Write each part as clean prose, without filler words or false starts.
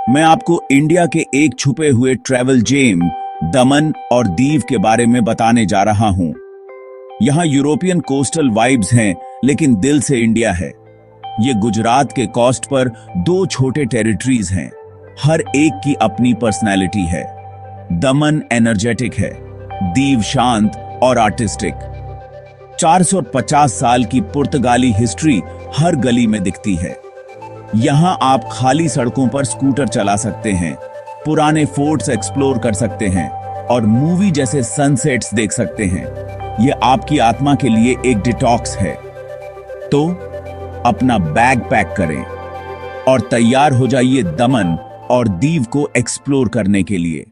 मैं आपको इंडिया के एक छुपे हुए ट्रैवल जेम दमन और दीव के बारे में बताने जा रहा हूं। यहां यूरोपियन कोस्टल वाइब्स हैं, लेकिन दिल से इंडिया है। ये गुजरात के कोस्ट पर दो छोटे टेरिटरीज हैं, हर एक की अपनी पर्सनैलिटी है। दमन एनर्जेटिक है, दीव शांत और आर्टिस्टिक। 450 साल की पुर्तगाली हिस्ट्री हर गली में दिखती है। यहां आप खाली सड़कों पर स्कूटर चला सकते हैं, पुराने फोर्ट्स एक्सप्लोर कर सकते हैं और मूवी जैसे सनसेट्स देख सकते हैं। यह आपकी आत्मा के लिए एक डिटॉक्स है। तो अपना बैग पैक करें और तैयार हो जाइए दमन और दीव को एक्सप्लोर करने के लिए।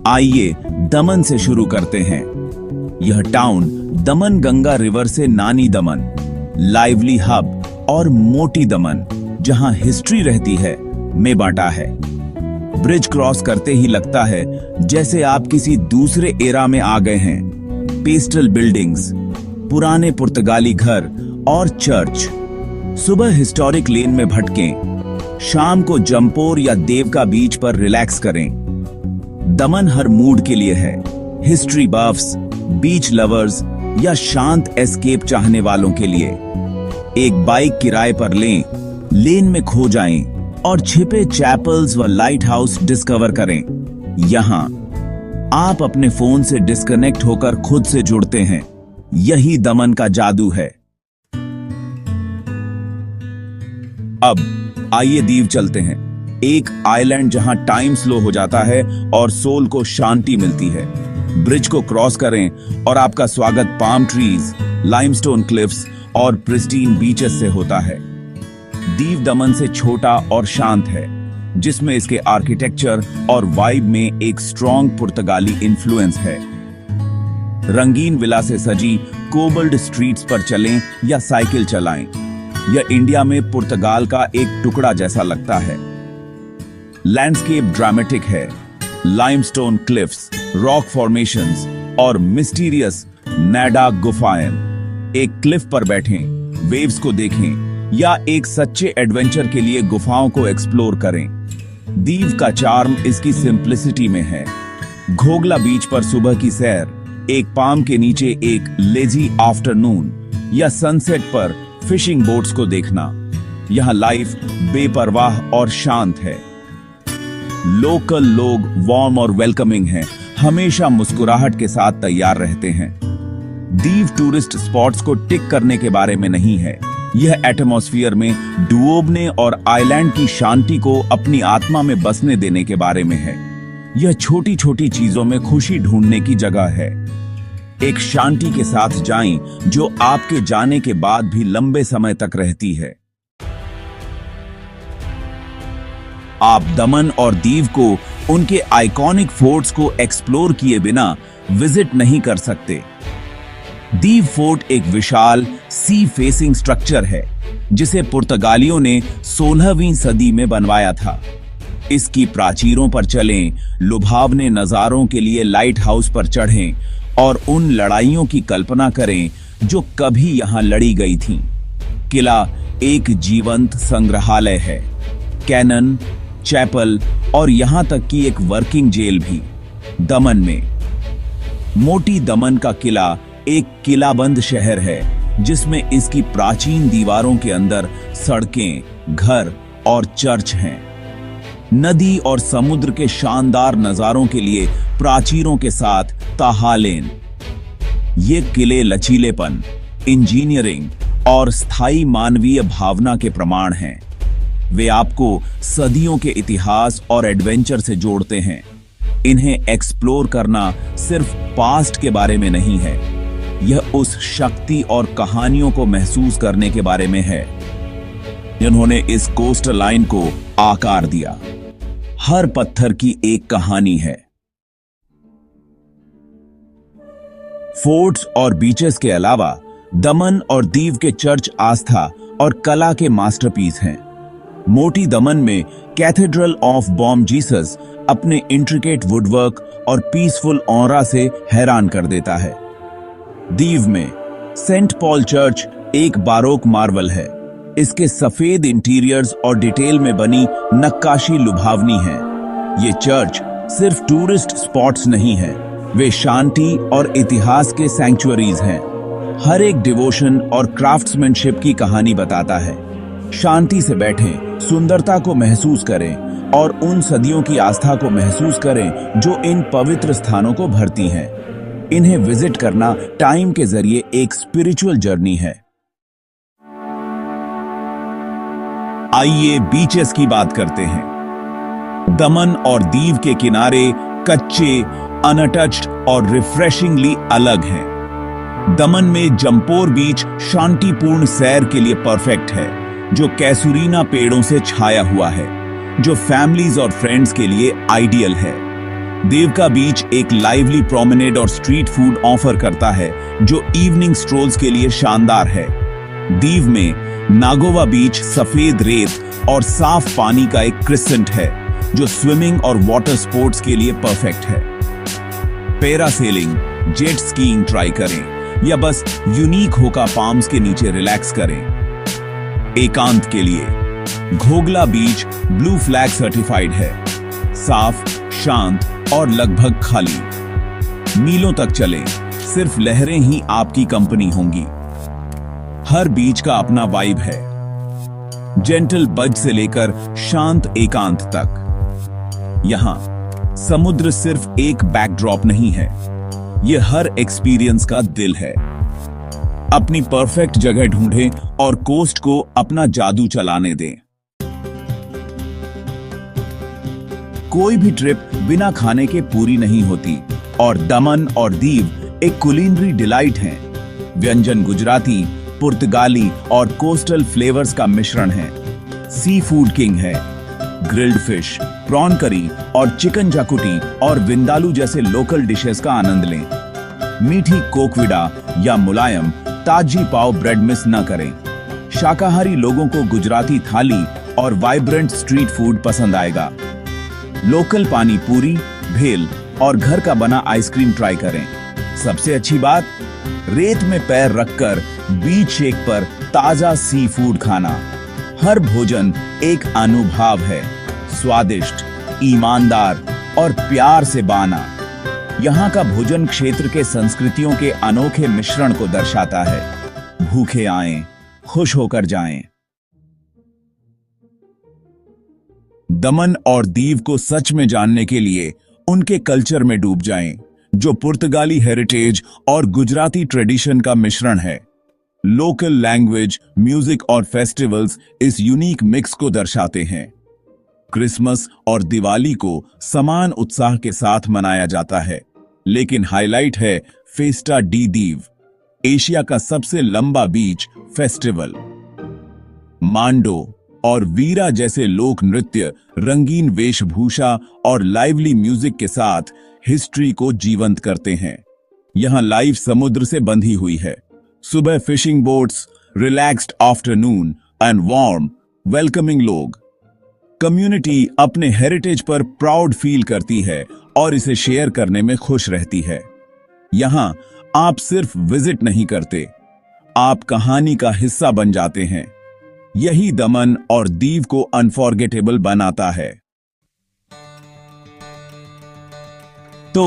आइए दमन से शुरू करते हैं। यह टाउन दमन गंगा रिवर से नानी दमन, लाइवली हब और मोटी दमन, जहां हिस्ट्री रहती है, में बांटा है। ब्रिज क्रॉस करते ही लगता है जैसे आप किसी दूसरे एरा में आ गए हैं। पेस्टल बिल्डिंग्स, पुराने पुर्तगाली घर और चर्च। सुबह हिस्टोरिक लेन में भटकें, शाम को जंपोर या देवका बीच पर रिलैक्स करें। दमन हर मूड के लिए है, हिस्ट्री बफ्स, बीच लवर्स या शांत एस्केप चाहने वालों के लिए। एक बाइक किराए पर लें, लेन में खो जाएं और छिपे चैपल्स व लाइट हाउस डिस्कवर करें। यहां आप अपने फोन से डिस्कनेक्ट होकर खुद से जुड़ते हैं। यही दमन का जादू है। अब आइए दीव चलते हैं, एक आइलैंड जहां टाइम स्लो हो जाता है और सोल को शांति मिलती है। ब्रिज को क्रॉस करें और आपका स्वागत पाम ट्रीज, लाइमस्टोन क्लिफ्स और प्रिस्टीन बीचेस से होता है। दीव दमन से छोटा और शांत है, जिसमें इसके आर्किटेक्चर और वाइब में एक स्ट्रॉन्ग पुर्तगाली इन्फ्लुएंस है। रंगीन विला से सजी कोबल्ड स्ट्रीट्स पर चलें या साइकिल चलाएं, यह इंडिया में पुर्तगाल का एक टुकड़ा जैसा लगता है। लैंडस्केप ड्रामेटिक है, लाइमस्टोन क्लिफ्स, रॉक फॉर्मेशंस और मिस्टीरियस नाडा गुफाएं। एक क्लिफ पर बैठें, वेव्स को देखें या एक सच्चे एडवेंचर के लिए गुफाओं को एक्सप्लोर करें। दीव का चार्म इसकी सिंप्लिसिटी में है। घोगला बीच पर सुबह की सैर, एक पाम के नीचे एक लेजी आफ्टरनून या सनसेट पर फिशिंग बोट्स को देखना। यहां लाइफ बेपरवाह और शांत है। लोकल लोग वार्म और वेलकमिंग हैं, हमेशा मुस्कुराहट के साथ तैयार रहते हैं। दीव टूरिस्ट स्पॉट्स को टिक करने के बारे में नहीं है, यह एटमॉस्फियर में डुओबने और आइलैंड की शांति को अपनी आत्मा में बसने देने के बारे में है। यह छोटी छोटी चीजों में खुशी ढूंढने की जगह है। एक शांति के साथ जाएं जो आपके जाने के बाद भी लंबे समय तक रहती है। आप दमन और दीव को उनके आइकॉनिक फोर्ट्स को एक्सप्लोर किए बिना विजिट नहीं कर सकते। दीव फोर्ट एक विशाल सी फेसिंग स्ट्रक्चर है, जिसे पुर्तगालियों ने 16वीं सदी में बनवाया था। इसकी प्राचीरों पर चलें, लुभावने नजारों के लिए लाइट हाउस पर चढ़ें और उन लड़ाइयों की कल्पना करें जो कभी यहां लड़ी गई थीं। किला एक जीवंत संग्रहालय है, कैनन, चैपल और यहां तक कि एक वर्किंग जेल भी। दमन में मोटी दमन का किला एक किलाबंद शहर है, जिसमें इसकी प्राचीन दीवारों के अंदर सड़कें, घर और चर्च हैं। नदी और समुद्र के शानदार नजारों के लिए प्राचीरों के साथ ताहालेन। ये किले लचीलेपन, इंजीनियरिंग और स्थायी मानवीय भावना के प्रमाण हैं। वे आपको सदियों के इतिहास और एडवेंचर से जोड़ते हैं। इन्हें एक्सप्लोर करना सिर्फ पास्ट के बारे में नहीं है, यह उस शक्ति और कहानियों को महसूस करने के बारे में है जिन्होंने इस कोस्टल लाइन को आकार दिया। हर पत्थर की एक कहानी है। फोर्ट्स और बीचेस के अलावा दमन और दीव के चर्च आस्था और कला के मास्टरपीस हैं। मोटी दमन में कैथेड्रल ऑफ बॉम जीसस अपने इंट्रिकेट वुडवर्क और पीसफुल ऑरा से हैरान कर देता है। दीव में सेंट पॉल चर्च एक बारोक मार्वल है, इसके सफेद इंटीरियर्स और डिटेल में बनी नक्काशी लुभावनी है। ये चर्च सिर्फ टूरिस्ट स्पॉट्स नहीं है, वे शांति और इतिहास के सैंक्चुअरीज हैं। हर एक डिवोशन और क्राफ्ट्समैनशिप की कहानी बताता है। शांति से बैठें, सुंदरता को महसूस करें और उन सदियों की आस्था को महसूस करें जो इन पवित्र स्थानों को भरती हैं। इन्हें विजिट करना टाइम के जरिए एक स्पिरिचुअल जर्नी है। आइए बीचेस की बात करते हैं। दमन और दीव के किनारे कच्चे, अनटच्ड और रिफ्रेशिंगली अलग हैं। दमन में जम्पोर बीच शांतिपूर्ण सैर के लिए परफेक्ट है, जो कैसुरीना पेड़ों से छाया हुआ है, जो फैमिलीज और फ्रेंड्स के लिए आइडियल है। दीव का बीच एक लाइवली प्रोमेनेड और स्ट्रीट फूड ऑफर करता है, जो इवनिंग स्ट्रोल्स के लिए शानदार है। दीव में नागोवा बीच सफेद रेत और साफ पानी का एक क्रिसेंट है, जो स्विमिंग और वाटर स्पोर्ट्स के लिए परफेक्ट है। पैरासेलिंग, जेट स्कीइंग ट्राई करें या बस यूनिक होका पाम्स के नीचे रिलैक्स करें। एकांत के लिए घोगला बीच ब्लू फ्लैग सर्टिफाइड है, साफ, शांत और लगभग खाली। मीलों तक चलें, सिर्फ लहरें ही आपकी कंपनी होंगी। हर बीच का अपना वाइब है, जेंटल बज से लेकर शांत एकांत तक। यहां समुद्र सिर्फ एक बैकड्रॉप नहीं है, यह हर एक्सपीरियंस का दिल है। अपनी परफेक्ट जगह ढूंढें और कोस्ट को अपना जादू चलाने दें। कोई भी ट्रिप बिना खाने के पूरी नहीं होती, और दमन और दीव एक कुलिनरी डिलाइट हैं। व्यंजन गुजराती, पुर्तगाली और कोस्टल फ्लेवर्स का मिश्रण है। सी फूड किंग है। ग्रिल्ड फिश, प्रॉन करी और चिकन जाकुटी और विंदालू जैसे लोकल डिशेस का आनंद लें। मीठी कोकविडा या मुलायम ताजी पाव ब्रेड मिस न करें। शाकाहारी लोगों को गुजराती थाली और वाइब्रेंट स्ट्रीट फूड पसंद आएगा। लोकल पानी पूरी, भेल और घर का बना आइसक्रीम ट्राई करें। सबसे अच्छी बात, रेत में पैर रखकर बीच शेक पर ताजा सी फूड खाना। हर भोजन एक अनुभव है, स्वादिष्ट, ईमानदार और प्यार से बाना। यहाँ का भोजन क्षेत्र के संस्कृतियों के अनोखे मिश्रण को दर्शाता है। भूखे आएं, खुश होकर जाएं। दमन और दीव को सच में जानने के लिए उनके कल्चर में डूब जाएं, जो पुर्तगाली हेरिटेज और गुजराती ट्रेडिशन का मिश्रण है। लोकल लैंग्वेज, म्यूजिक और फेस्टिवल्स इस यूनिक मिक्स को दर्शाते हैं। क्रिसमस और दिवाली को समान उत्साह के साथ मनाया जाता है, लेकिन हाईलाइट है फेस्टा डी दीव, एशिया का सबसे लंबा बीच फेस्टिवल। मांडो और वीरा जैसे लोक नृत्य रंगीन वेशभूषा और लाइवली म्यूजिक के साथ हिस्ट्री को जीवंत करते हैं। यहां लाइव समुद्र से बंधी हुई है। सुबह fishing boats, relaxed afternoon and warm welcoming लोग। कम्युनिटी अपने हेरिटेज पर प्राउड फील करती है और इसे शेयर करने में खुश रहती है। यहां आप सिर्फ विजिट नहीं करते, आप कहानी का हिस्सा बन जाते हैं। यही दमन और दीव को अनफॉरगेटेबल बनाता है। तो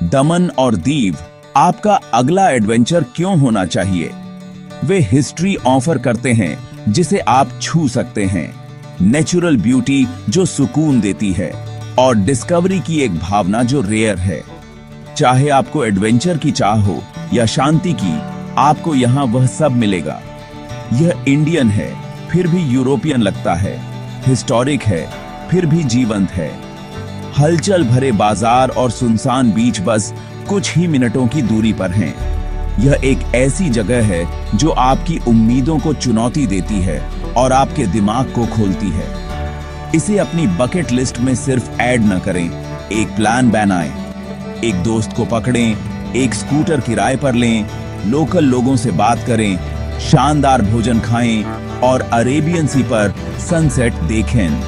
दमन और दीव आपका अगला एडवेंचर क्यों होना चाहिए? वे हिस्ट्री ऑफर करते हैं जिसे आप छू सकते हैं, नेचुरल ब्यूटी जो सुकून देती है, और डिस्कवरी की एक भावना जो रेयर है। चाहे आपको एडवेंचर की चाह हो या शांति की, आपको यहां वह सब मिलेगा। यह इंडियन है, फिर भी यूरोपियन लगता है, हिस्टोरिक है, फिर भी जीवंत है। हलचल भरे बाजार और सुनसान बीच बस कुछ ही मिनटों की दूरी पर हैं। यह एक ऐसी जगह है जो आपकी उम्मीदों को चुनौती देती है और आपके दिमाग को खोलती है। इसे अपनी बकेट लिस्ट में सिर्फ ऐड न करें, एक प्लान बनाएं। एक दोस्त को पकड़ें, एक स्कूटर किराए पर लें, लोकल लोगों से बात करें, शानदार भोजन खाएं और अरेबियन सी पर सनसेट देखें।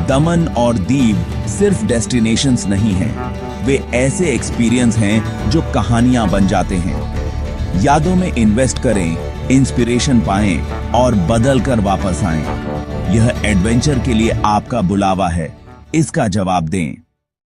दमन और दीव सिर्फ डेस्टिनेशंस नहीं हैं, वे ऐसे एक्सपीरियंस हैं जो कहानियां बन जाते हैं। यादों में इन्वेस्ट करें, इंस्पिरेशन पाएं और बदल कर वापस आएं। यह एडवेंचर के लिए आपका बुलावा है, इसका जवाब दें।